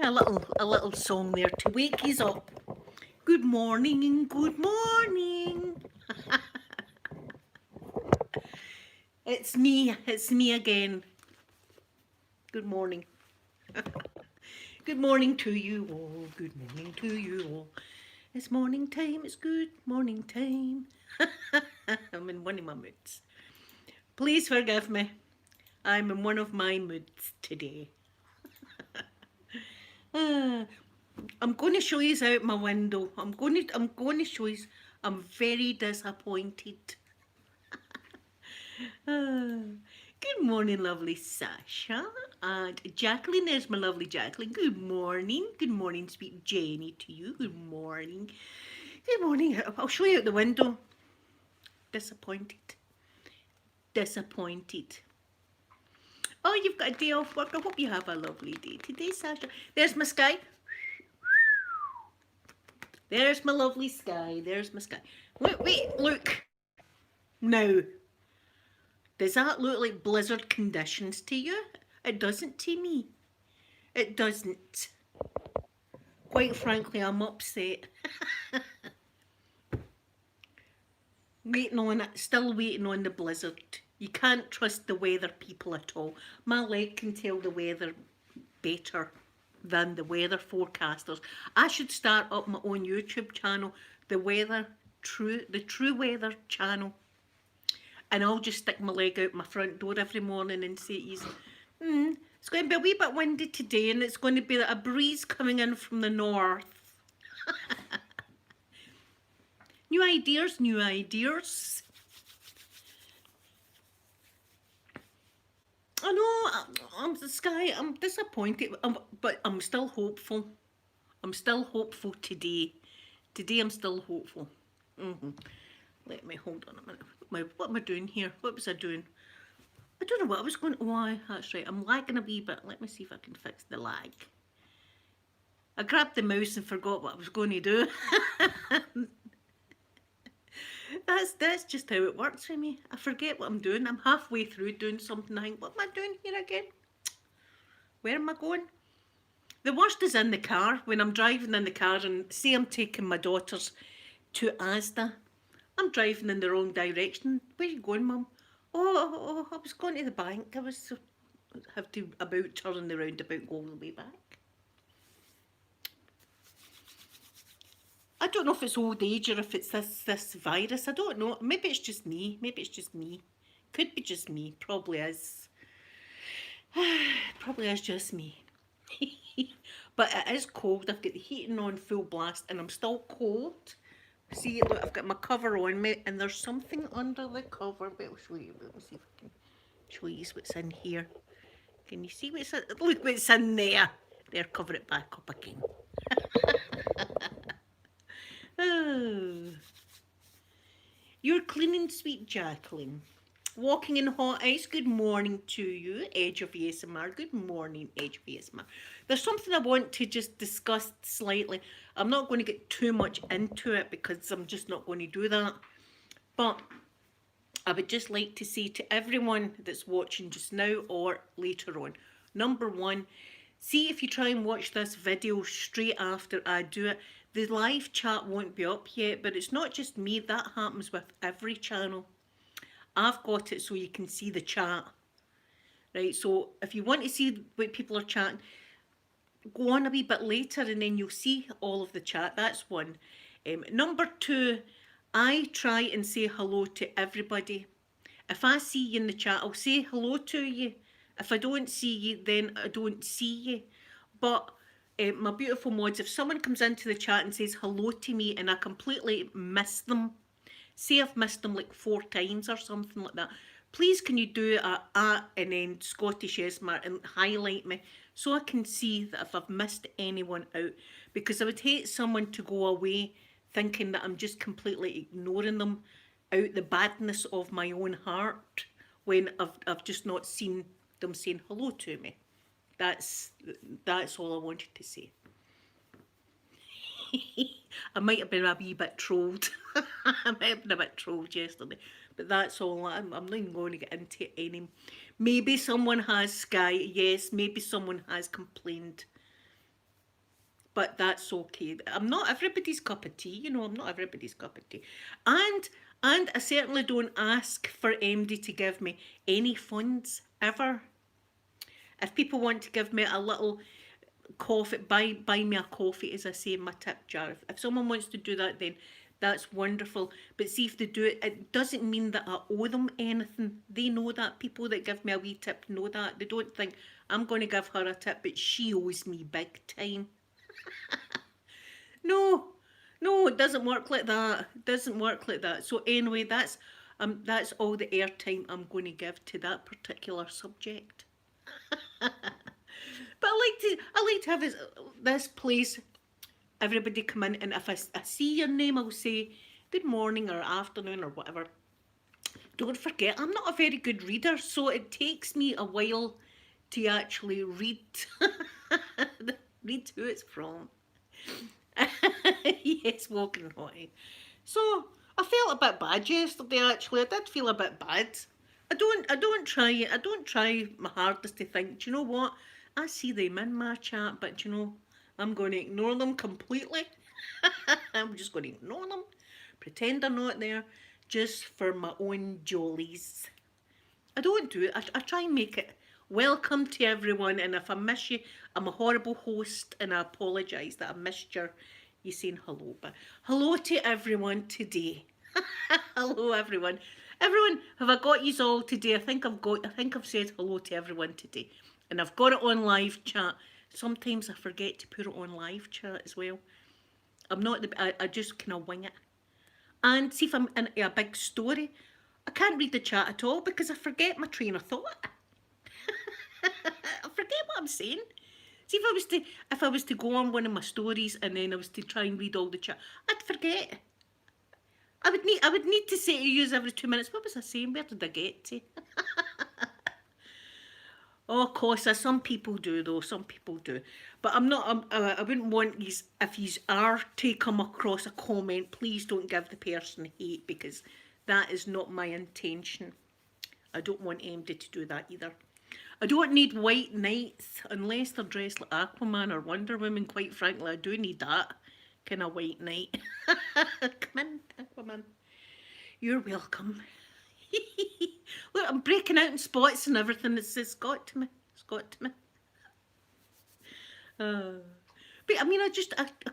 A little song there to wake yous up. Good morning and good morning. It's me again. Good morning. Good morning to you all. Good morning to you all. It's morning time. It's good morning time. I'm in one of my moods. Please forgive me. I'm in one of my moods today. Ah, I'm going to show you out my window. I'm going to show you. I'm very disappointed. Ah, good morning, lovely Sasha. And Jacqueline, there's my lovely Jacqueline. Good morning. Good morning, sweet Jenny, to you. Good morning. Good morning. I'll show you out the window. Disappointed. Disappointed. Oh, you've got a day off work. I hope you have a lovely day today, Sasha. There's my sky. There's my lovely sky. There's my sky. Wait, look. Now, does that look like blizzard conditions to you? It doesn't to me. It doesn't. Quite frankly, I'm upset. Waiting on it, still waiting on the blizzard. You can't trust the weather people at all. My leg can tell the weather better than the weather forecasters. I should start up my own YouTube channel, the true weather channel, and I'll just stick my leg out my front door every morning and say, it's going to be a wee bit windy today, and it's going to be a breeze coming in from the north. New ideas, new ideas. I know, I'm the sky. I'm disappointed, but I'm still hopeful. I'm still hopeful today. Today I'm still hopeful. Let me hold on a minute. What am I doing here? What was I doing? I don't know what I was going. Why? That's right. I'm lagging a wee bit. Let me see if I can fix the lag. I grabbed the mouse and forgot what I was going to do. That's just how it works for me. I forget what I'm doing. I'm halfway through doing something. I think, what am I doing here again? Where am I going? The worst is in the car, when I'm driving in the car and say I'm taking my daughters to Asda. I'm driving in the wrong direction. Where are you going, Mum? Oh, I was going to the bank. Have to about turn the roundabout, go all the way back. I don't know if it's old age or if it's this virus. I don't know. Maybe it's just me. Maybe it's just me. Could be just me. Probably is. Probably is just me. But it is cold. I've got the heating on full blast and I'm still cold. See, look, I've got my cover on me and there's something under the cover. But I'll show you. Let me see if I can show you what's in here. Can you see what's in? Look what's in there. There, cover it back up again. Oh. You're cleaning, sweet Jacqueline. Walking in hot ice. Good morning to you, Edge of ASMR. Good morning, Edge of ASMR. There's something I want to just discuss slightly. I'm not going to get too much into it because I'm just not going to do that. But I would just like to say to everyone that's watching just now or later on, number one, see if you try and watch this video straight after I do it. The live chat won't be up yet, but it's not just me. That happens with every channel. I've got it so you can see the chat. Right, so if you want to see what people are chatting, go on a wee bit later and then you'll see all of the chat. That's one. Number two, I try and say hello to everybody. If I see you in the chat, I'll say hello to you. If I don't see you, then I don't see you. But my beautiful mods, if someone comes into the chat and says hello to me and I completely miss them, say I've missed them like 4 times or something like that, please can you do a and then Scottish Esmar and highlight me so I can see that if I've missed anyone out, because I would hate someone to go away thinking that I'm just completely ignoring them out the badness of my own heart when I've just not seen them saying hello to me. That's all I wanted to say. I might have been a wee bit trolled. I might have been a bit trolled yesterday, but that's all. I'm not even going to get into any. Maybe someone has Sky. Yes, maybe someone has complained. but that's okay. I'm not everybody's cup of tea, you know, I'm not everybody's cup of tea. And and I certainly don't ask for MD to give me any funds ever. If people want to give me a little coffee, buy me a coffee, as I say in my tip jar. If someone wants to do that, then that's wonderful. But see, if they do it, it doesn't mean that I owe them anything. They know that. People that give me a wee tip know that. They don't think I'm going to give her a tip, but she owes me big time. No, no, it doesn't work like that. It doesn't work like that. So anyway, that's all the airtime I'm going to give to that particular subject. But I like to have this place. Everybody come in, and if I see your name, I'll say good morning or afternoon or whatever. Don't forget, I'm not a very good reader, so it takes me a while to actually read read who it's from. Yes, walking hottie. So I felt a bit bad yesterday. Actually, I did feel a bit bad. I don't try my hardest to think. Do you know what? I see them in my chat, but you know, I'm going to ignore them completely. I'm just going to ignore them, pretend they're not there, just for my own jollies. I don't do it. I try and make it welcome to everyone. And if I miss you, I'm a horrible host, and I apologise that I missed you saying hello. But hello to everyone today. Hello, everyone. Everyone, have I got you all today? I think I've said hello to everyone today, and I've got it on live chat. Sometimes I forget to put it on live chat as well. I'm not I just kind of wing it. And see if I'm in a big story, I can't read the chat at all because I forget my train of thought. I forget what I'm saying. See, if I was to go on one of my stories and then I was to try and read all the chat, I'd forget. I would need to say to use every 2 minutes. What was I saying? Where did I get to? Oh, of course, some people do though. Some people do, but I'm not. I wouldn't want these. If you are to come across a comment, please don't give the person hate, because that is not my intention. I don't want anybody to do that either. I don't need white knights unless they're dressed like Aquaman or Wonder Woman. Quite frankly, I do need that kind of white knight. Come in, Aquaman. You're welcome. Look, I'm breaking out in spots and everything. It's got to me. It's got to me. But I mean, I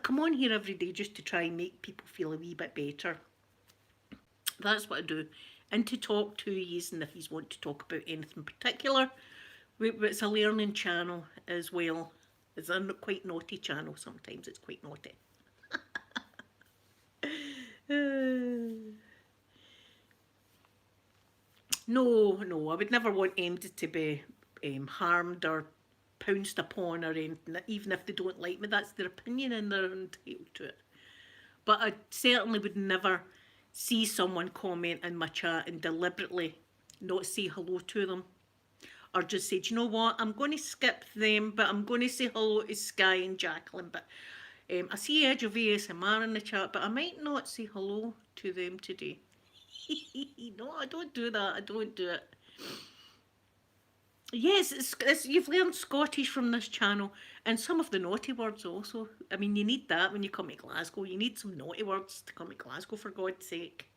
come on here every day just to try and make people feel a wee bit better. That's what I do. And to talk to you, and if you want to talk about anything particular, it's a learning channel as well. It's a quite naughty channel sometimes. It's quite naughty. No, I would never want anybody to be harmed or pounced upon or anything, even if they don't like me. That's their opinion and they're entitled to it. But I certainly would never see someone comment in my chat and deliberately not say hello to them. Or just say, do you know what, I'm going to skip them, but I'm going to say hello to Sky and Jacqueline. But I see Edge of ASMR in the chat, but I might not say hello to them today. No, I don't do that. I don't do it. Yes, you've learned Scottish from this channel, and some of the naughty words also. I mean, you need that when you come to Glasgow. You need some naughty words to come to Glasgow, for God's sake.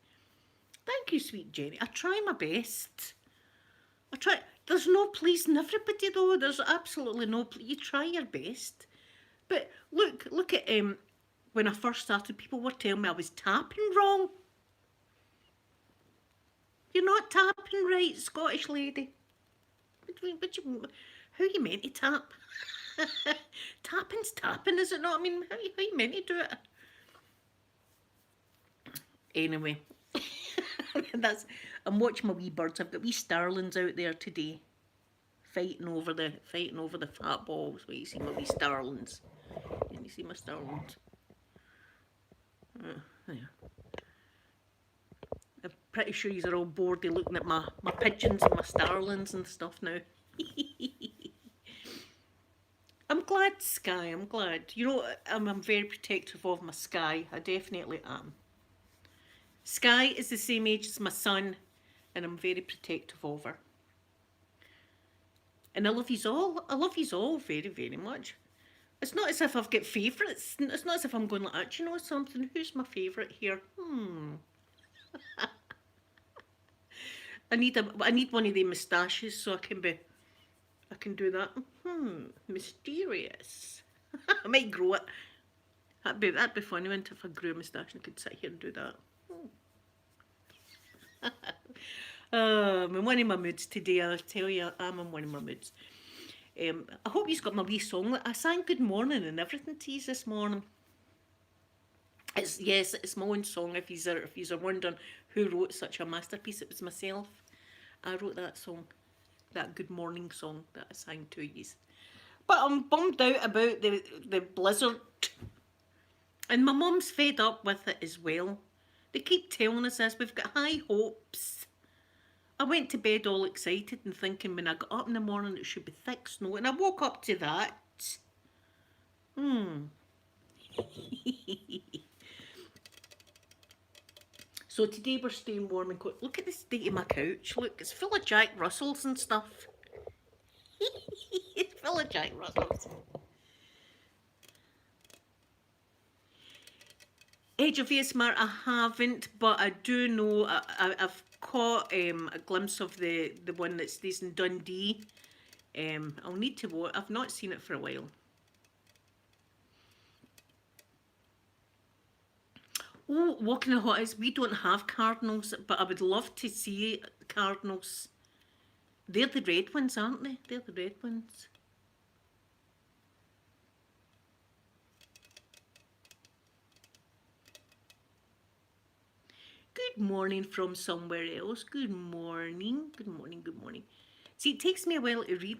Thank you, sweet Jenny. I try my best. I try. There's no pleasing everybody though. There's absolutely no. You try your best, but look at when I first started, people were telling me I was tapping wrong. You're not tapping right, Scottish lady. How are you meant to tap? Tapping's tapping, is it not? I mean, how are you meant to do it? Anyway, I'm watching my wee birds. I've got wee starlings out there today, fighting over the fat balls. Wait, you see my wee starlings? Can you see my starlings? There. I'm pretty sure you're all bored of looking at my pigeons and my starlings and stuff now. I'm glad, Sky. I'm glad. You know, I'm very protective of my Sky. I definitely am. Sky is the same age as my son, and I'm very protective of her. And I love yous all. I love yous all very, very much. It's not as if I've got favourites. It's not as if I'm going like that. Do you know something? Who's my favourite here? I need one of the moustaches so I can do that. Mysterious. I might grow it. That'd be funny, wouldn't it, if I grew a moustache and could sit here and do that. I'm in one of my moods today, I'll tell you, I'm in one of my moods. I hope you've got my wee song. I sang good morning and everything to you this morning. It's my own song. If you're wondering who wrote such a masterpiece, it was myself. I wrote that song, that good morning song that I sang to you. But I'm bummed out about the blizzard. And my mum's fed up with it as well. They keep telling us this. We've got high hopes. I went to bed all excited and thinking when I got up in the morning it should be thick snow. And I woke up to that. So today we're staying warm and cold. Look at the state of my couch. Look, it's full of Jack Russells and stuff. It's full of Jack Russells. Edge of ASMR I haven't, but I do know I've caught a glimpse of the one that stays in Dundee. I'll need to watch. I've not seen it for a while. Oh, walking the hot ice. We don't have cardinals, but I would love to see cardinals. They're the red ones, aren't they? They're the red ones. Good morning from somewhere else. Good morning. Good morning. Good morning. See, it takes me a while to read.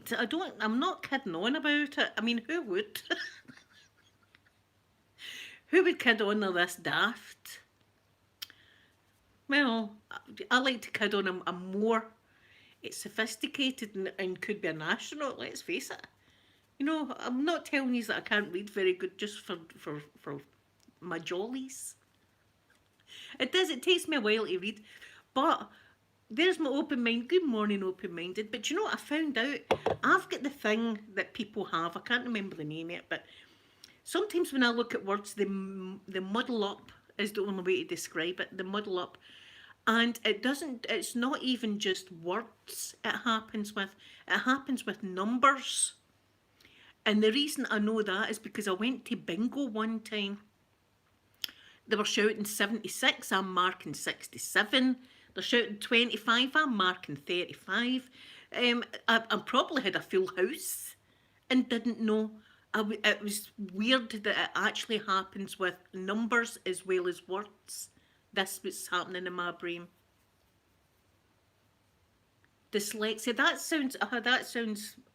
I'm not kidding on about it. I mean, who would? Who would kid on all this daft? Well, I like to kid on a more sophisticated and could be an astronaut, let's face it. You know, I'm not telling you that I can't read very good just for my jollies. It does, it takes me a while to read. But there's my open mind. Good morning, open-minded. But you know what I found out? I've got the thing that people have. I can't remember the name yet, but sometimes when I look at words, they muddle up is the only way to describe it. They muddle up. And it's not even just words it happens with numbers. And the reason I know that is because I went to bingo one time. They were shouting 76, I'm marking 67. They're shouting 25, I'm marking 35. I probably had a full house and didn't know. It was weird that it actually happens with numbers as well as words. That's what's happening in my brain. Dyslexia, that sounds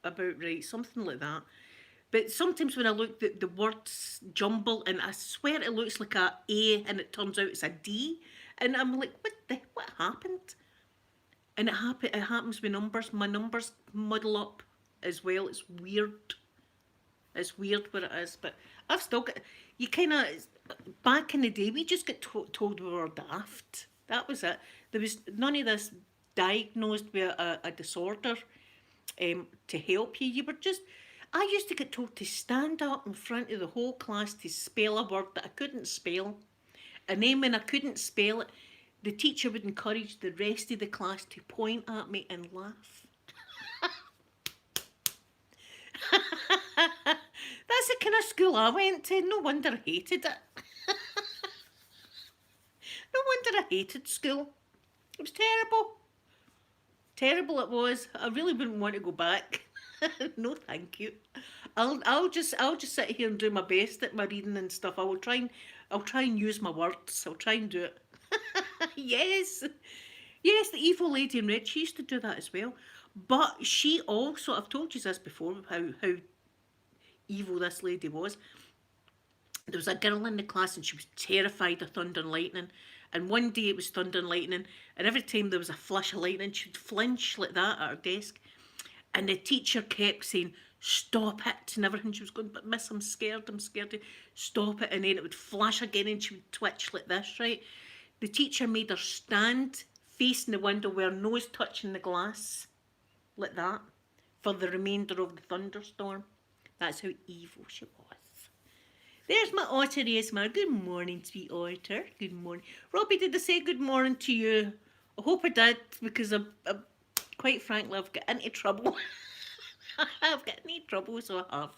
about right, something like that. But sometimes when I look at the words jumble and I swear it looks like a A and it turns out it's a D. And I'm like, what happened? And it happens with numbers. My numbers muddle up as well. It's weird. It's weird what it is. But I've still got, you kind of, back in the day, we just get told we were daft. That was it. There was none of this diagnosed with a disorder to help you. You were just, I used to get told to stand up in front of the whole class to spell a word that I couldn't spell. And then when I couldn't spell it, the teacher would encourage the rest of the class to point at me and laugh. That's the kind of school I went to. No wonder I hated it. No wonder I hated school. It was terrible. Terrible it was. I really wouldn't want to go back. No, thank you. I'll just sit here and do my best at my reading and stuff. I'll try and use my words. I'll try and do it. Yes. Yes, the evil lady in red, she used to do that as well. But she also, I've told you this before, how evil this lady was. There was a girl in the class and she was terrified of thunder and lightning. And one day it was thunder and lightning, and every time there was a flash of lightning, she'd flinch like that at her desk. And the teacher kept saying, stop it, and everything. She was going, but miss, I'm scared, stop it. And then it would flash again and she would twitch like this, right? The teacher made her stand facing the window with her nose touching the glass, like that, for the remainder of the thunderstorm. That's how evil she was. There's my otter ASMR. Good morning, sweet otter. Good morning. Robbie, did I say good morning to you? I hope I did, because I quite frankly, I've got into trouble. I've got into trouble, so I have.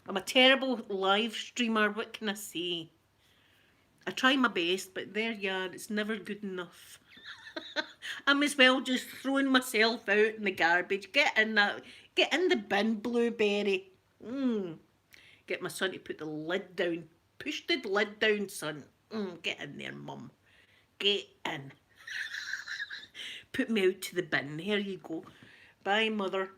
I'm a terrible live streamer. What can I say? I try my best, but there you are. It's never good enough. I'm as well just throwing myself out in the garbage. Get in the bin, blueberry. Get my son to put the lid down. Push the lid down, son. Get in there, mum. Get in. Put me out to the bin. Here you go. Bye, mother.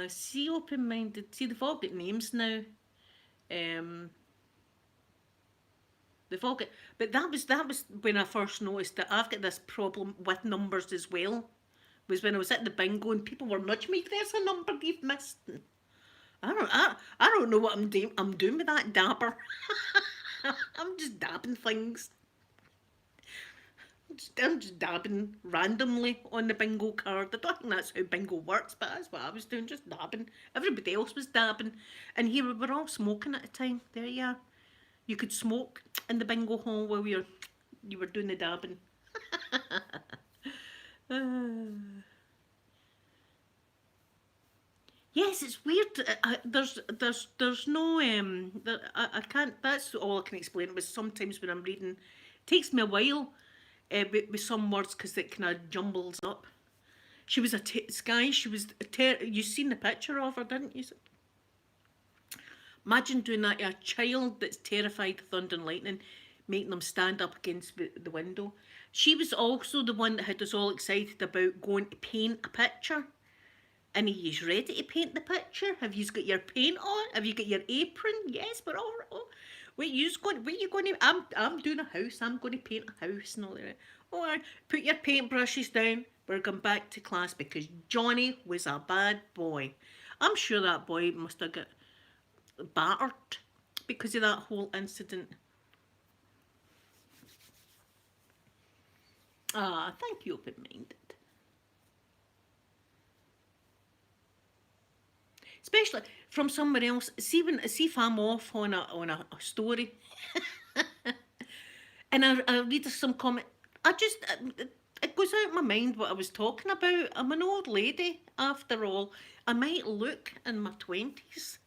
See, open-minded. See, they've all got names now. Um, they've all got, but that was when I first noticed that I've got this problem with numbers as well. Was when I was at the bingo and people were nudging me. There's a number you've missed. I don't know what I'm doing. I'm doing with that dabber. I'm just dabbing things. I'm just dabbing randomly on the bingo card. I don't think that's how bingo works, but that's what I was doing, just dabbing. Everybody else was dabbing. And here we were all smoking at the time. There you are. You could smoke in the bingo hall while you were doing the dabbing. Yes, it's weird. There's no I can't. That's all I can explain. It was sometimes when I'm reading, it takes me a while with some words because it kind of jumbles up. She was Sky. She was you seen the picture of her, didn't you? Imagine doing that to a child that's terrified of thunder and lightning, making them stand up against the window. She was also the one that had us all excited about going to paint a picture. And are you ready to paint the picture? Have you got your paint on? Have you got your apron? Yes, we're all. Oh, wait, where you going to? I'm doing a house. I'm going to paint a house and all that. Oh, put your paintbrushes down. We're going back to class because Johnny was a bad boy. I'm sure that boy must have got battered because of that whole incident. Thank you, open-minded. Especially from somewhere else. See if I'm off on a story, and I read some comment. It goes out of my mind what I was talking about. I'm an old lady after all. I might look in my 20s,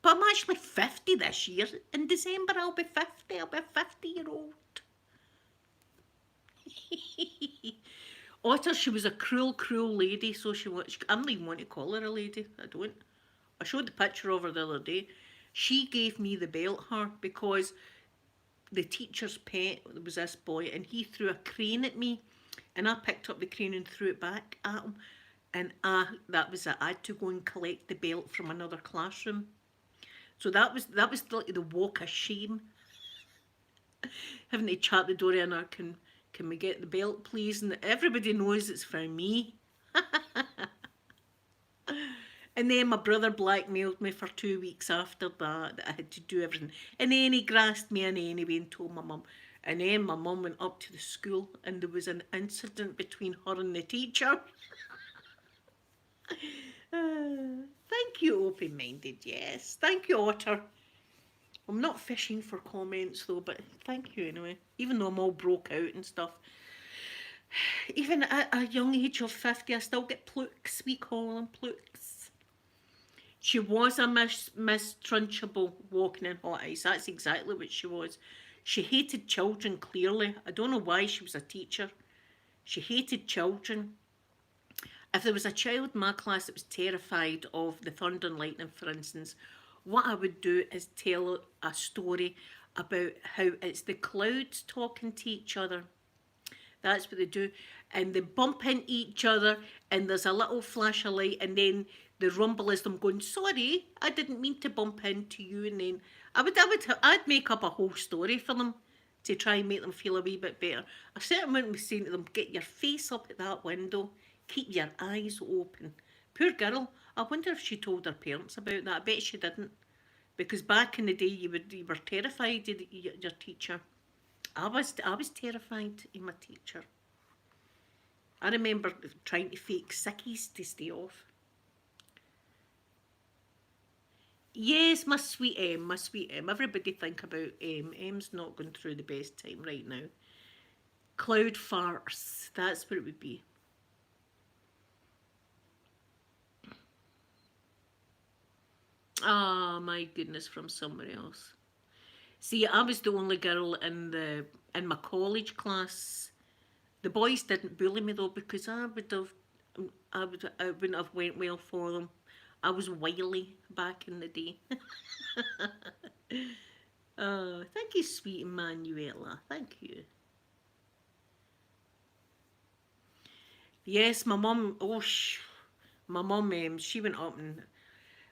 but I'm actually 50 this year. In December I'll be 50. I'll be a 50-year-old. Otter, she was a cruel, cruel lady, so she was. I don't even want to call her a lady. I don't. I showed the picture of her the other day. She gave me the belt her because the teacher's pet was this boy, and he threw a crane at me, and I picked up the crane and threw it back at him, and that was it. I had to go and collect the belt from another classroom. So that was like the walk of shame. Having to chat the door in her, can we get the belt please? And everybody knows it's for me. And then my brother blackmailed me for 2 weeks after that I had to do everything. And then he grassed me in anyway and told my mum. And then my mum went up to the school and there was an incident between her and the teacher. Thank you, open-minded, yes. Thank you, Otter. I'm not fishing for comments though, but thank you anyway. Even though I'm all broke out and stuff. Even at a young age of 50, I still get plooks. We call them plooks. She was a Miss Trunchable walking in hot ice. That's exactly what she was. She hated children, clearly. I don't know why she was a teacher. She hated children. If there was a child in my class that was terrified of the thunder and lightning, for instance, what I would do is tell a story about how it's the clouds talking to each other. That's what they do. And they bump into each other and there's a little flash of light and then the rumble is them going, sorry, I didn't mean to bump into you. And then I'd make up a whole story for them to try and make them feel a wee bit better. I certainly wouldn't be saying to them, get your face up at that window, keep your eyes open. Poor girl. I wonder if she told her parents about that. I bet she didn't. Because back in the day, you were terrified of your teacher. I was terrified of my teacher. I remember trying to fake sickies to stay off. Yes, my sweet M, my sweet M. Everybody think about M. M's not going through the best time right now. Cloud farts. That's what it would be. Ah, oh, my goodness, from somewhere else. See, I was the only girl in my college class. The boys didn't bully me though because I wouldn't have went well for them. I was wily back in the day. Oh, thank you, sweet Emanuela. Thank you. Yes, my mum. Oh, my mum. She went up and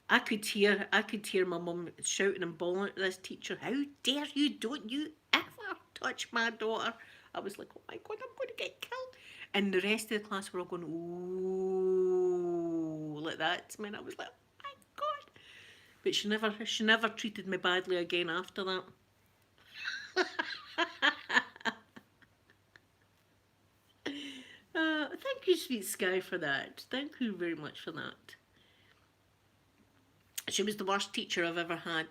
I could hear my mum shouting and bawling at this teacher. How dare you? Don't you ever touch my daughter? I was like, oh my god, I'm going to get killed. And the rest of the class were all going, ooh, like that. And I was like, oh my god. But she never treated me badly again after that. Thank you, sweet Sky, for that. Thank you very much for that. She was the worst teacher I've ever had.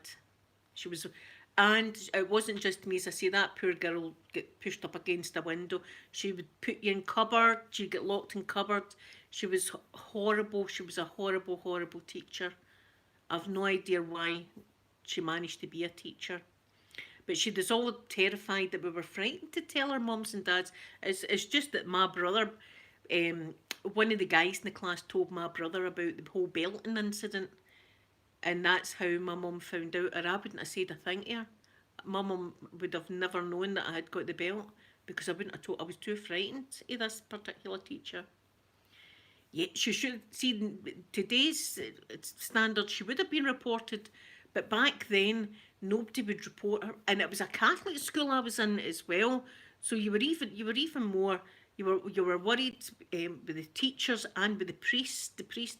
She was, and it wasn't just me. As I say, that poor girl get pushed up against a window. She would put you in cupboards. You get locked in cupboards. She was horrible. She was a horrible, horrible teacher. I've no idea why she managed to be a teacher. But she was all terrified that we were frightened to tell our mums and dads. It's just that my brother, um, one of the guys in the class told my brother about the whole belting incident. And that's how my mum found out, or I wouldn't have said a thing to her. My mum would have never known that I had got the belt because I wouldn't have told. I was too frightened of this particular teacher. Yeah, she should see today's standards. She would have been reported, but back then nobody would report her, and it was a Catholic school I was in as well. So you were even more. You were worried with the teachers and with the priest. The priest,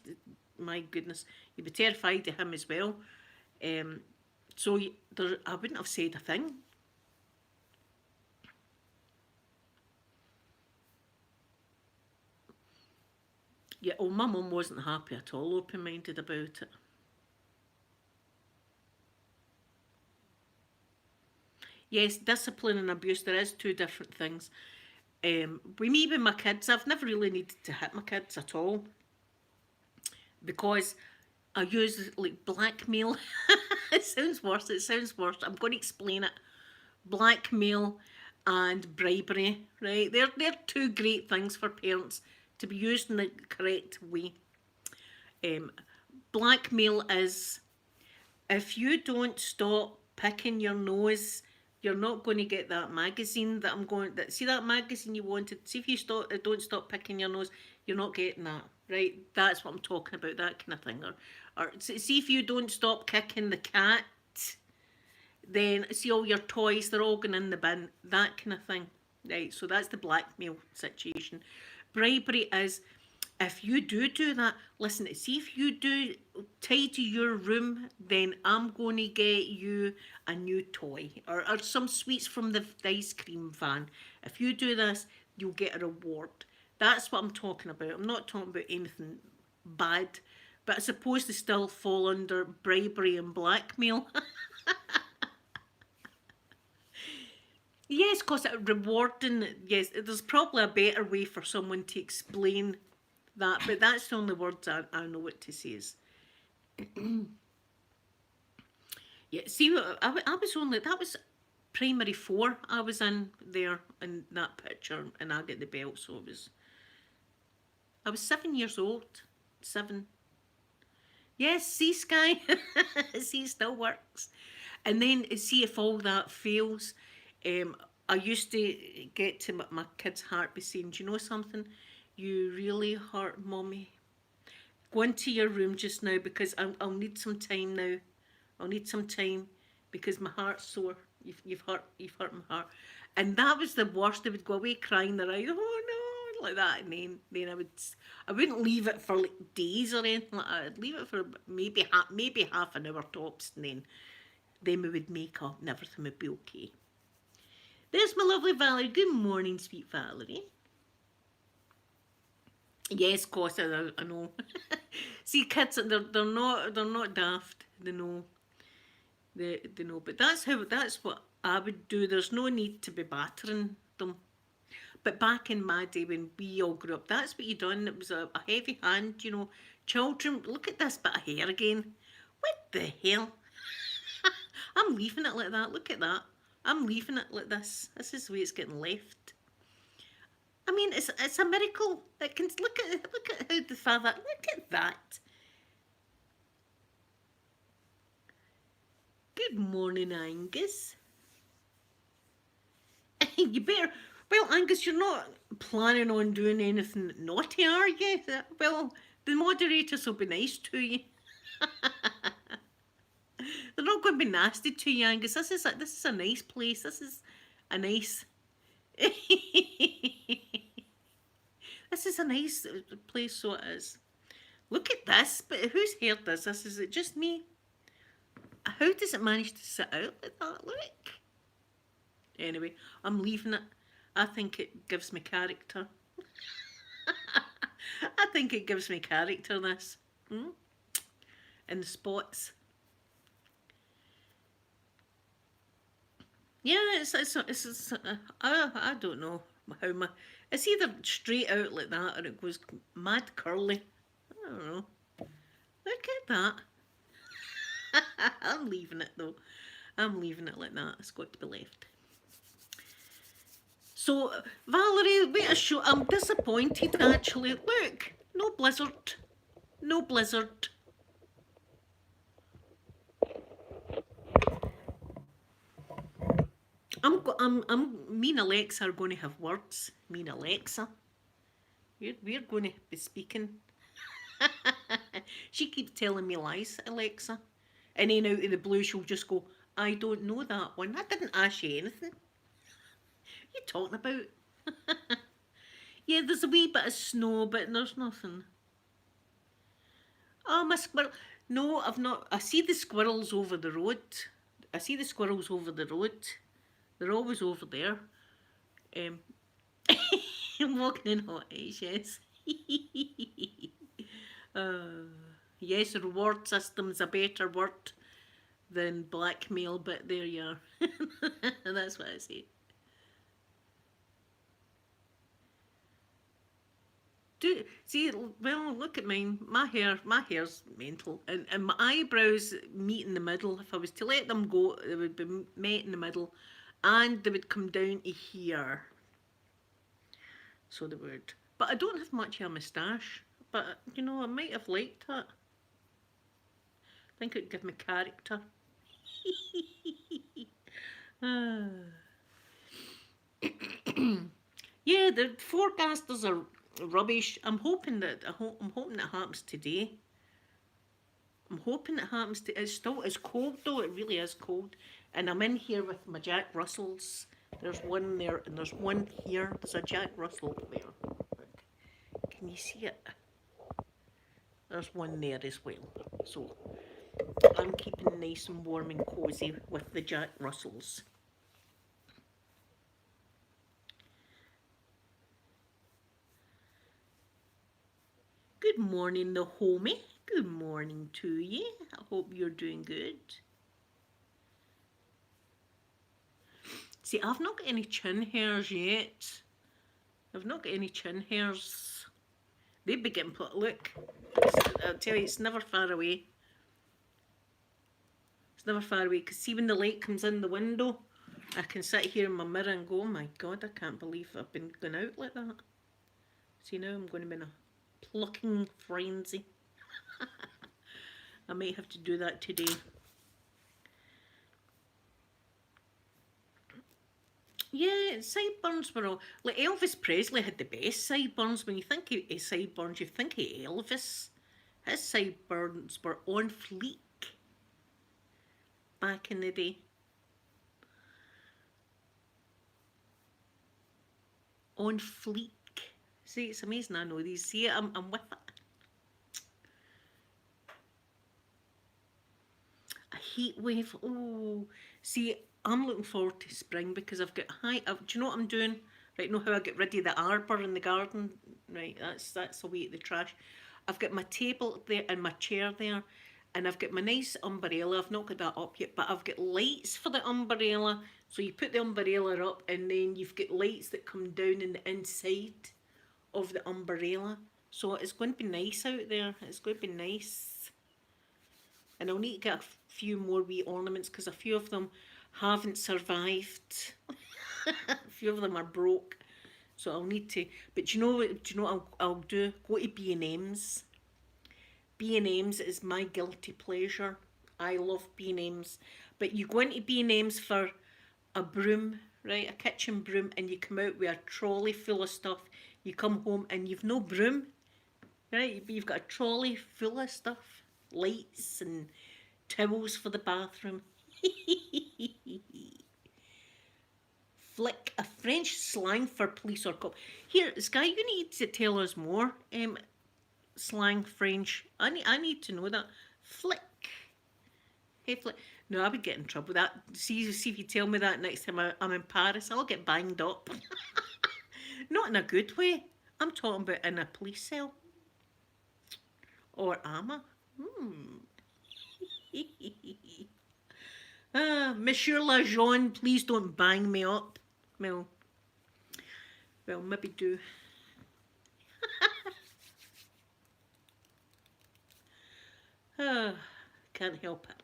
my goodness, you'd be terrified of him as well. Um, so I wouldn't have said a thing. Yeah, oh, my mum wasn't happy at all, open minded about it. Yes, discipline and abuse, there is two different things. With me, with my kids, I've never really needed to hit my kids at all because I use like blackmail. It sounds worse, it sounds worse. I'm going to explain it. Blackmail and bribery, right? They're two great things for parents to be used in the correct way. Um, Blackmail is if you don't stop picking your nose, you're not going to get that magazine that I'm going. That see that magazine you wanted. See if you don't stop picking your nose, you're not getting that. Right? That's what I'm talking about. That kind of thing. Or see if you don't stop kicking the cat, then see all your toys. They're all going in the bin. That kind of thing. Right? So that's the blackmail situation. Bribery is if you do that, listen, see if you do tidy your room, then I'm going to get you a new toy or some sweets from the ice cream van. If you do this, you'll get a reward. That's what I'm talking about. I'm not talking about anything bad, but I suppose they still fall under bribery and blackmail. Yes, because rewarding, yes, there's probably a better way for someone to explain that, but that's the only words I know what to say is. Yeah, see, I was only, that was primary four I was in there in that picture, and I get the belt, so I was 7 years old. Seven. Yes, see, Sky, see, it still works. And then see if all that fails. I used to get to my kid's heart by saying, "Do you know something? You really hurt mommy. Go into your room just now because I'll need some time now. I'll need some time because my heart's sore. You've hurt my heart." And that was the worst. They would go away crying their eyes. Oh no, like that. And then I wouldn't leave it for like days or anything like that. I'd leave it for maybe half an hour tops, and then we would make up and everything would be okay. There's my lovely Valerie. Good morning, sweet Valerie. Yes, of course, I know. See, kids, they're not daft. They know. But that's what I would do. There's no need to be battering them. But back in my day when we all grew up, that's what you done. It was a heavy hand, Children, look at this bit of hair again. What the hell? I'm leaving it like that. Look at that. I'm leaving it like this. This is the way it's getting left. I mean, it's a miracle. It can look at how the father. Look at that. Good morning, Angus. You better. Well, Angus, you're not planning on doing anything naughty, are you? Well, the moderators will be nice to you. They're not going to be nasty to you, Angus. This is a nice place. This is a nice. This is a nice place, so it is. Look at this. But whose hair does this? Is it just me? How does it manage to sit out like that? Look. Anyway, I'm leaving it. I think it gives me character. I think it gives me character, this. In the spots. Yeah, I don't know how my... It's either straight out like that or it goes mad curly. I don't know. Look at that. I'm leaving it though. I'm leaving it like that. It's got to be left. So, Valerie, wait a show. I'm disappointed actually. Look, no blizzard. No blizzard. Me and Alexa are going to have words. Me and Alexa. We're going to be speaking. She keeps telling me lies, Alexa. And then out of the blue, she'll just go, I don't know that one. I didn't ask you anything. What are you talking about? Yeah, there's a wee bit of snow, but there's nothing. Oh, my squirrel. No, I've not. I see the squirrels over the road. I see the squirrels over the road. They're always over there. I'm walking in hot ice, yes. uh, yes, reward system's a better word than blackmail, but there you are. That's what I say. See, well, look at mine. My hair's mental, and my eyebrows meet in the middle. If I was to let them go, they would be met in the middle, and they would come down to here. So they would. But I don't have much of a moustache. But I might have liked it. I think it'd give me character. Yeah, the forecasters are rubbish. I'm hoping that happens today. I'm hoping it happens to. It's cold though. It really is cold. And I'm in here with my Jack Russells. There's one there, and there's one here. There's a Jack Russell there. Look. Can you see it? There's one there as well. So I'm keeping nice and warm and cozy with the Jack Russells. Good morning, the homie. Good morning to you. I hope you're doing good. See, I've not got any chin hairs yet. I've not got any chin hairs. They'd be getting put. Look, I'll tell you, it's never far away. It's never far away, because see, when the light comes in the window, I can sit here in my mirror and go, oh my God, I can't believe I've been going out like that. See, now I'm going to be in a plucking frenzy. I might have to do that today. Yeah, sideburns were all... Like, Elvis Presley had the best sideburns. When you think of sideburns, you think of Elvis. His sideburns were on fleek back in the day. On fleek. See, it's amazing I know these. See, I'm with it. A heat wave. Oh, see, I'm looking forward to spring because I've got do you know what I'm doing? Right, know how I get rid of the arbour in the garden? Right, that's away at the trash. I've got my table there and my chair there, and I've got my nice umbrella. I've not got that up yet, but I've got lights for the umbrella. So you put the umbrella up, and then you've got lights that come down in the inside of the umbrella. So it's going to be nice out there. It's going to be nice. And I'll need to get a few more wee ornaments because a few of them haven't survived. A few of them are broke. So I'll need to. But do you know what? Do you know what I'll do? Go to B&M's. B&M's is my guilty pleasure. I love B&M's. But you go into B&M's for a broom, right? A kitchen broom, and you come out with a trolley full of stuff. You come home and you've no broom, right? You've got a trolley full of stuff, lights and towels for the bathroom. Flick, a French slang for police or cop. Here, Sky, you need to tell us more. Slang French. I need to know that. Flick. Hey, Flick. No, I would get in trouble with that. See if you tell me that next time I'm in Paris, I'll get banged up. Not in a good way. I'm talking about in a police cell. Or am I? Monsieur Lajon, please don't bang me up. Well, maybe do. Can't help it.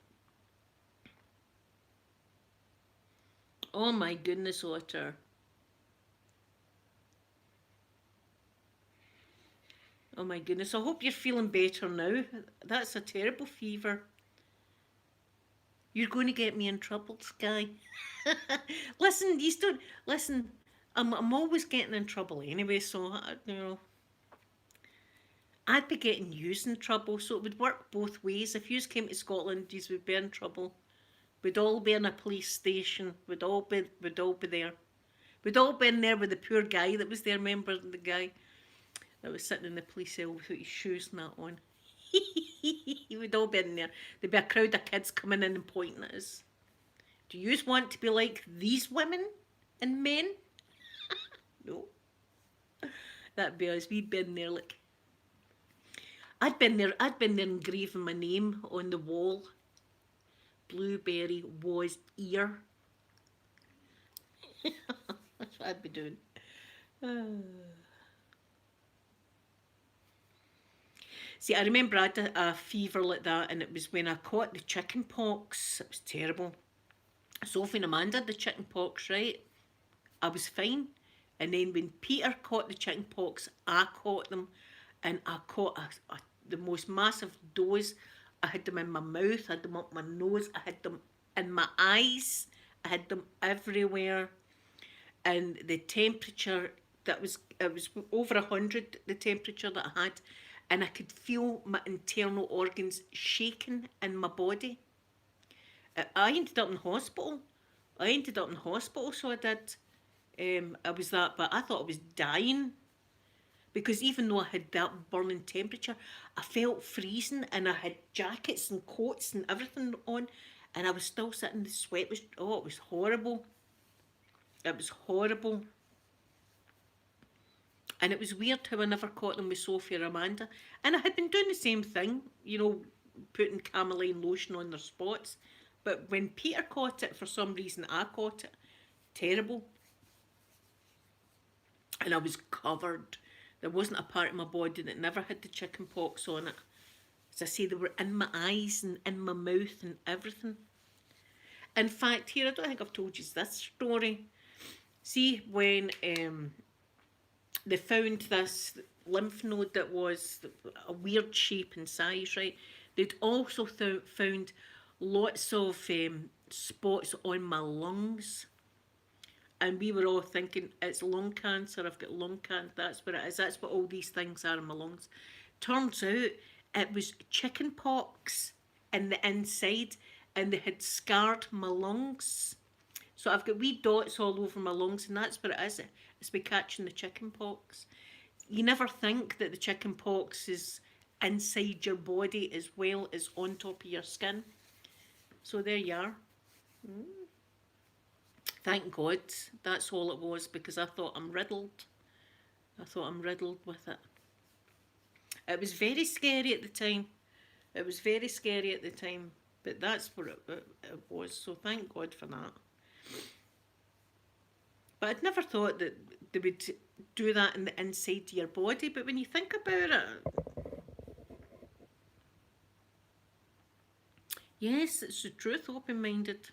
Oh my goodness, Otter. Oh my goodness, I hope you're feeling better now. That's a terrible fever. You're going to get me in trouble, Sky. Listen, you don't listen. I'm always getting in trouble anyway, so I'd be getting yous in trouble. So it would work both ways. If yous came to Scotland, yous would be in trouble. We'd all be in a police station. We'd all be there. We'd all been there with the poor guy that was there. Remember the guy that was sitting in the police cell without his shoes and that on. We'd all be in there. There'd be a crowd of kids coming in and pointing at us. Do you want to be like these women and men? No. That'd be us. We'd been there like. I'd been there engraving my name on the wall. Blueberry was ear. That's what I'd be doing. See, I remember I had a fever like that, and it was when I caught the chicken pox. It was terrible. Sophie and Amanda had the chicken pox, right? I was fine. And then when Peter caught the chicken pox, I caught them, and I caught the most massive dose. I had them in my mouth, I had them up my nose, I had them in my eyes, I had them everywhere. And the temperature, it was over 100, the temperature that I had. And I could feel my internal organs shaking in my body. I ended up in hospital. So I did. I was that, but I thought I was dying. Because even though I had that burning temperature, I felt freezing, and I had jackets and coats and everything on, and I was still sitting, the sweat was, it was horrible. It was horrible. And it was weird how I never caught them with Sophie or Amanda. And I had been doing the same thing, putting cameline lotion on their spots. But when Peter caught it, for some reason I caught it. Terrible. And I was covered. There wasn't a part of my body that never had the chicken pox on it. As I say, they were in my eyes and in my mouth and everything. In fact, here, I don't think I've told you this story. See, when they found this lymph node that was a weird shape and size, right? They'd also found lots of spots on my lungs. And we were all thinking, it's lung cancer, I've got lung cancer, that's what it is, that's what all these things are in my lungs. Turns out it was chicken pox in the inside, and they had scarred my lungs. So I've got wee dots all over my lungs, and that's what it is. It's by catching the chicken pox. You never think that the chicken pox is inside your body as well as on top of your skin. So there you are. Thank God that's all it was, because I thought I'm riddled. I thought I'm riddled with it. It was very scary at the time. It was very scary at the time, but that's what it was. So thank God for that. But I'd never thought that they would do that in the inside of your body. But when you think about it, yes, it's the truth. Open minded.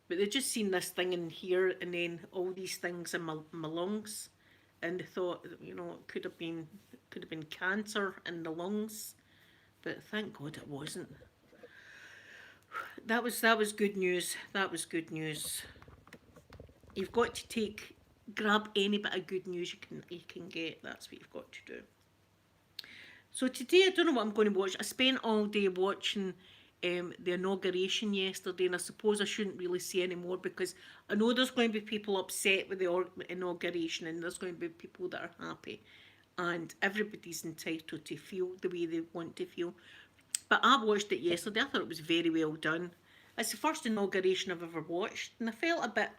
But they just seen this thing in here, and then all these things in my lungs, and they thought, it could have been cancer in the lungs. But thank God it wasn't. That was good news. That was good news. You've got to grab any bit of good news you can get. That's what you've got to do. So today I don't know what I'm going to watch. I spent all day watching the inauguration yesterday, and I suppose I shouldn't really say any more, because I know there's going to be people upset with the inauguration, and there's going to be people that are happy, and everybody's entitled to feel the way they want to feel. But I watched it yesterday. I thought it was very well done. It's the first inauguration I've ever watched, and I felt a bit.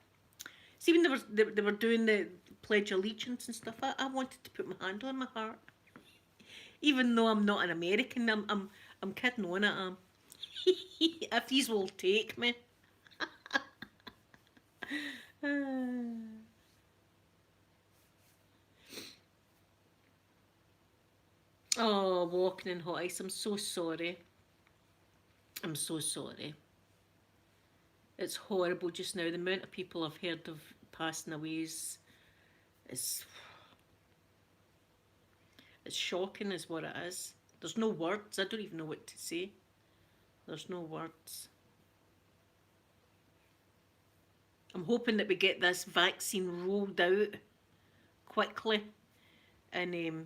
See, when they were doing the Pledge of Allegiance and stuff, I wanted to put my hand on my heart, even though I'm not an American. I'm kidding on it. If these will take me. Oh, walking in hot ice. I'm so sorry. I'm so sorry. It's horrible just now. The amount of people I've heard of passing away is it's shocking, is what it is. There's no words. I don't even know what to say. There's no words. I'm hoping that we get this vaccine rolled out quickly, and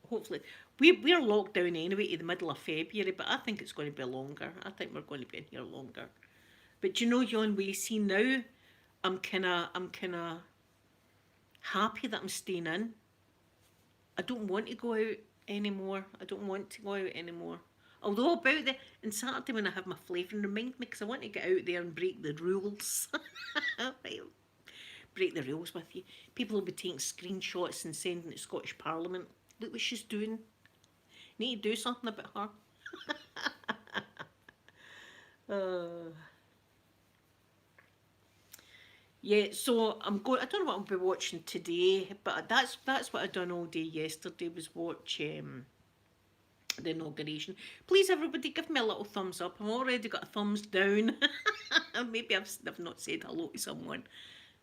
hopefully we're locked down anyway to the middle of February, but I think it's going to be longer. I think we're going to be in here longer. But John, we see now, I'm kinda happy that I'm staying in. I don't want to go out anymore. I don't want to go out anymore. Although about the on Saturday when I have my flavouring, remind me, because I want to get out there and break the rules. Right, break the rules with you. People will be taking screenshots and sending to Scottish Parliament. Look what she's doing. Need to do something about her. Yeah, so I'm going. I don't know what I'll be watching today, but that's what I done all day yesterday, was watch the inauguration. Please, everybody, give me a little thumbs up. I've already got a thumbs down. Maybe I've not said hello to someone,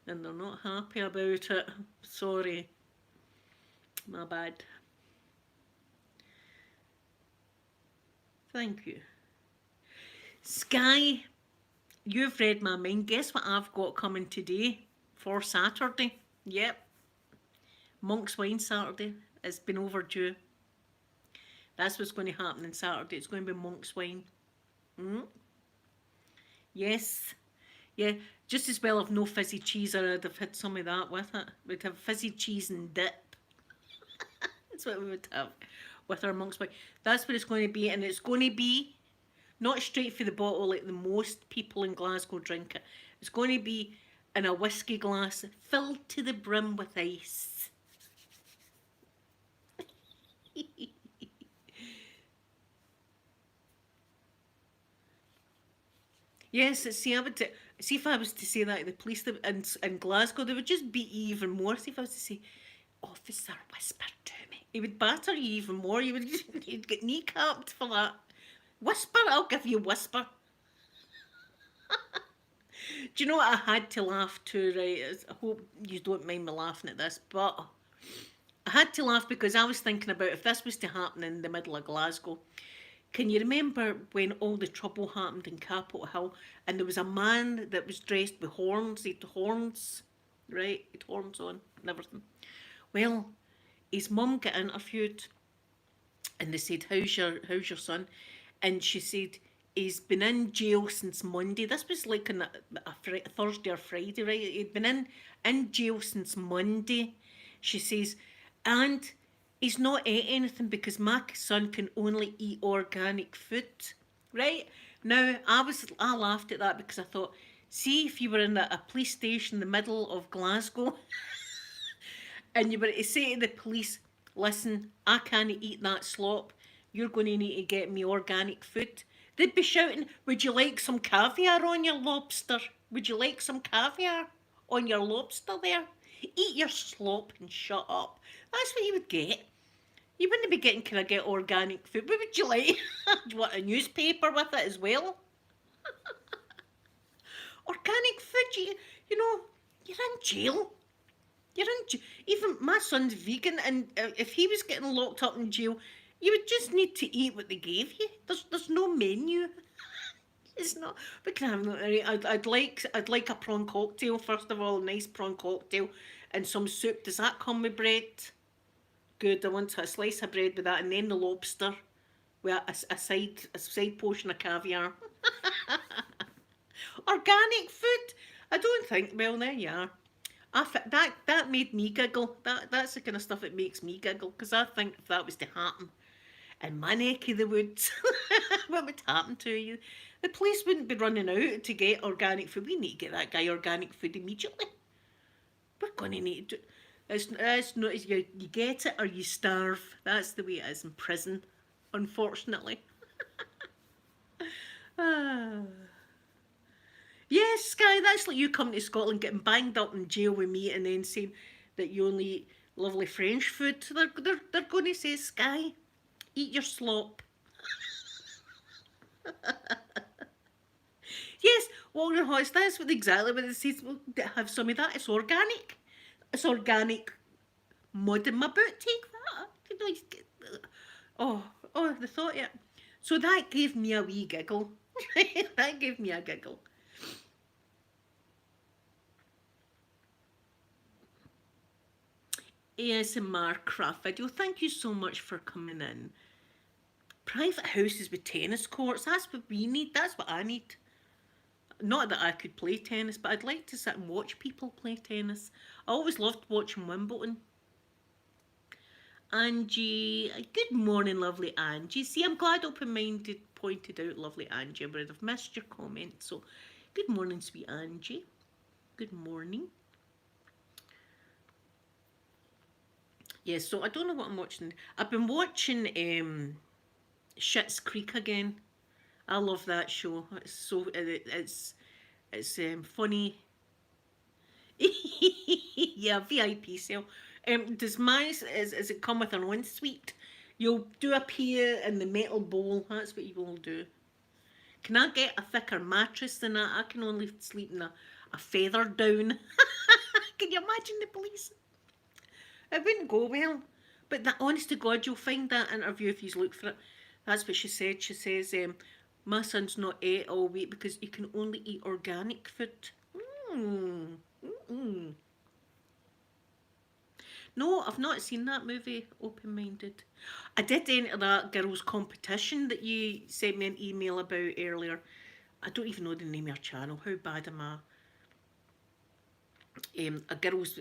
and they're not happy about it. Sorry, my bad. Thank you, Sky. You've read my mind. Guess what I've got coming today for Saturday? Yep. Monk's Wine Saturday. It's been overdue. That's what's going to happen on Saturday. It's going to be Monk's Wine. Yes. Yeah. Just as well have no fizzy cheese, or I'd have had some of that with it. We'd have fizzy cheese and dip. That's what we would have with our Monk's Wine. That's what it's going to be. And it's going to be not straight for the bottle like the most people in Glasgow drink it. It's going to be in a whiskey glass filled to the brim with ice. Yes, see, see if I was to say that to the police in Glasgow, they would just beat you even more. See if I was to say, "Officer, whisper to me," he would batter you even more. You'd get kneecapped for that. Whisper, I'll give you whisper. Do you know what I had to laugh to, right? I hope you don't mind me laughing at this, but I had to laugh because I was thinking about if this was to happen in the middle of Glasgow. Can you remember when all the trouble happened in Capitol Hill, and there was a man that was dressed with horns? He had horns, right? He had horns on and everything. Well, his mum got interviewed, and they said, how's your son?" And she said, he's been in jail since Monday. This was like on a Thursday or Friday, right? He'd been in jail since Monday, she says, and he's not ate anything because my son can only eat organic food, right? Now, I laughed at that because I thought, See if you were in a police station in the middle of Glasgow and you were to say to the police, listen, I can't eat that slop. You're going to need to get me organic food. They'd be shouting, would you like some caviar on your lobster? Would you like some caviar on your lobster there? Eat your slop and shut up. That's what you would get. You wouldn't be getting, can I get organic food? What would you like? Do you want a newspaper with it as well? Organic food, you know, you're in jail. You're in jail. Even my son's vegan, and if he was getting locked up in jail, you would just need to eat what they gave you. There's no menu. It's not. We can have. I'd like a prawn cocktail first of all, a nice prawn cocktail, and some soup. Does that come with bread? Good. I want a slice of bread with that, and then the lobster with a side portion of caviar. Organic food. I don't think. Well, there you are. That made me giggle. That's the kind of stuff that makes me giggle because I think if that was to happen in my neck of the woods, what would happen to you? The police wouldn't be running out to get organic food. We need to get that guy organic food immediately. We're going to need to do. It's not you get it or you starve. That's the way it is in prison, unfortunately. Ah. Yes, Sky, that's like you coming to Scotland, getting banged up in jail with me, and then saying that you only eat lovely French food. They're going to say, Sky, eat your slop. Yes, Walter Hoist, that's exactly what it says. Well, have some of that. It's organic. It's organic. Mud in my boot. Take that. You know, oh, the thought of it. So that gave me a wee giggle. That gave me a giggle. ASMR craft video. Thank you so much for coming in. Private houses with tennis courts. That's what we need. That's what I need. Not that I could play tennis, but I'd like to sit and watch people play tennis. I always loved watching Wimbledon. Angie, good morning, lovely Angie. See, I'm glad Open Minded pointed out lovely Angie. I would have missed your comment. So, good morning, sweet Angie. Good morning. Yeah, so I don't know what I'm watching. I've been watching Schitt's Creek again. I love that show. It's funny. Yeah, VIP sale. Does mine is it come with an ensuite? You'll do a pee in the metal bowl. That's what you will do. Can I get a thicker mattress than that? I can only sleep in a feather down. Can you imagine the police? It wouldn't go well. But that, honest to God, you'll find that interview if you look for it. That's what she said. She says, my son's not ate all week because you can only eat organic food. No, I've not seen that movie, Open Minded. I did enter that girls' competition that you sent me an email about earlier. I don't even know the name of your channel. How bad am I? A girl's,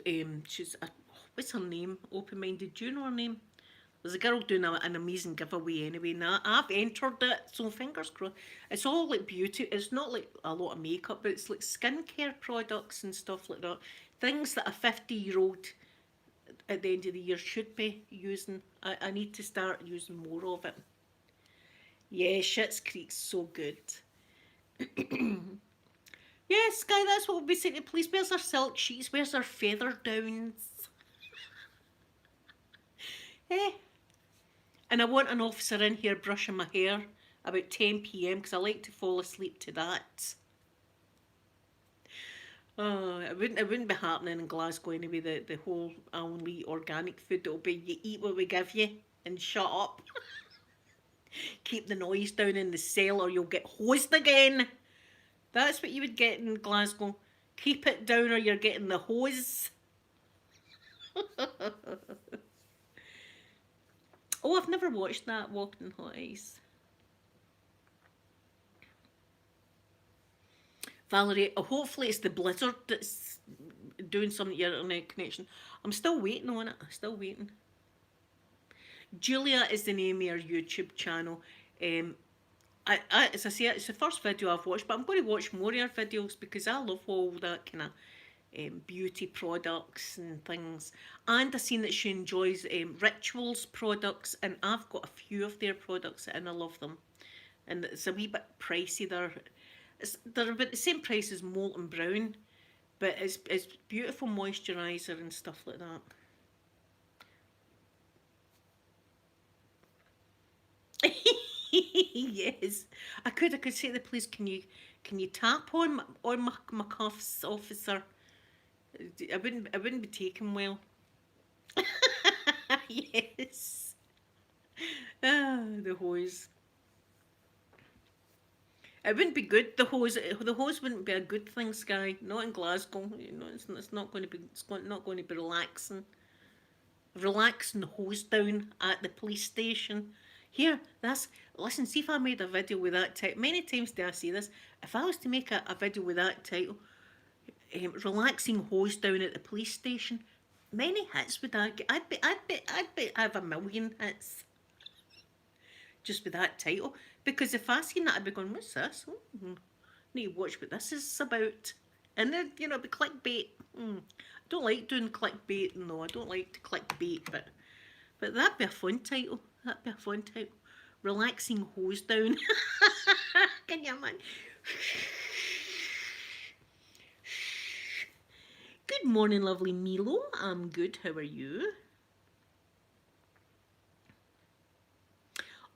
what's her name? Open Minded. Do you know her name? There's a girl doing an amazing giveaway anyway. Now I've entered it, so fingers crossed. It's all like beauty. It's not like a lot of makeup, but it's like skincare products and stuff like that. Things that a 50-year-old at the end of the year should be using. I need to start using more of it. Yeah, Schitt's Creek's so good. Yes, Sky, that's what we'll be saying to police. Where's our silk sheets? Where's our feather downs? Eh? And I want an officer in here brushing my hair about 10 p.m. because I like to fall asleep to that. Oh, it wouldn't be happening in Glasgow anyway. The whole I only eat organic food. It'll be you eat what we give you and shut up. Keep the noise down in the cell or you'll get hosed again. That's what you would get in Glasgow. Keep it down or you're getting the hose. Oh, I've never watched that, Walking in Hot Ice. Valerie, hopefully it's the blizzard that's doing something to your internet connection. I'm still waiting on it. Still waiting. Julia is the name of our YouTube channel. as I say, it's the first video I've watched, but I'm going to watch more of your videos because I love all that kind of beauty products and things. And I've seen that she enjoys rituals products, and I've got a few of their products and I love them. And it's a wee bit pricey. They're about the same price as Molten Brown, but it's beautiful moisturiser and stuff like that. Yes, I could say to the police, can you tap on my cuffs, officer? I wouldn't be taken well. Yes. Ah, the hose. It wouldn't be good. The hose wouldn't be a good thing, Sky. Not in Glasgow. It's not going to be. Not going to be relaxing. Relaxing hose down at the police station. Here, that's listen. See if I made a video with that title. Many times do I say this. If I was to make a video with that title, relaxing hose down at the police station, many hits would I get? I'd be I have a million hits just with that title. Because if I seen that, I'd be going, what's this? Need to watch what this is about. And then, it'd be clickbait. I don't like doing clickbait, no. I don't like to clickbait, but that'd be a fun title. That'd be a fun title. Relaxing hose down. Can you imagine? Good morning, lovely Milo. I'm good. How are you?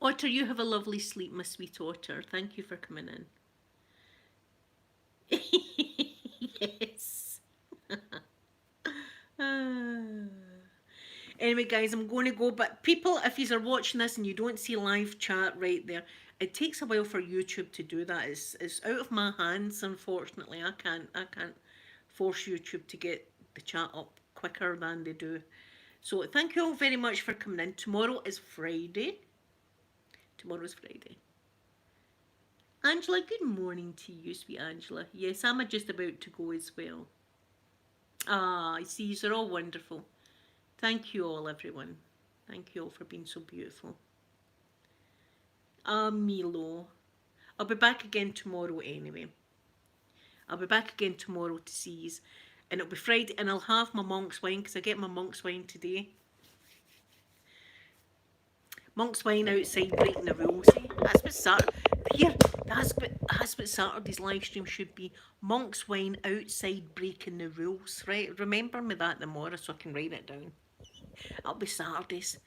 Otter, you have a lovely sleep, my sweet Otter. Thank you for coming in. Yes. Anyway, guys, I'm going to go. But people, if you are watching this and you don't see live chat right there, it takes a while for YouTube to do that. It's out of my hands, unfortunately. I can't force YouTube to get the chat up quicker than they do. So thank you all very much for coming in. Tomorrow is Friday. Tomorrow's Friday. Angela, good morning to you, sweet Angela. Yes, I'm just about to go as well. Ah, I see you're all wonderful. Thank you all, everyone. Thank you all for being so beautiful. Milo. I'll be back again tomorrow anyway. I'll be back again tomorrow to see you. And it'll be Friday, and I'll have my monk's wine, because I get my monk's wine today. Monk's wine outside breaking the rules. That's what that's what Saturday's live stream should be. Monk's wine outside breaking the rules. Right? Remember me that tomorrow so I can write it down. It'll be Saturdays.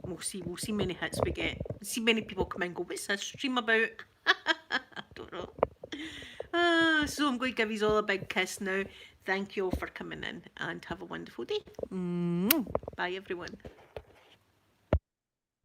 We'll see how many hits we get. See many people come in and go, what's this stream about? I don't know. So I'm going to give you all a big kiss now. Thank you all for coming in and have a wonderful day. Bye everyone.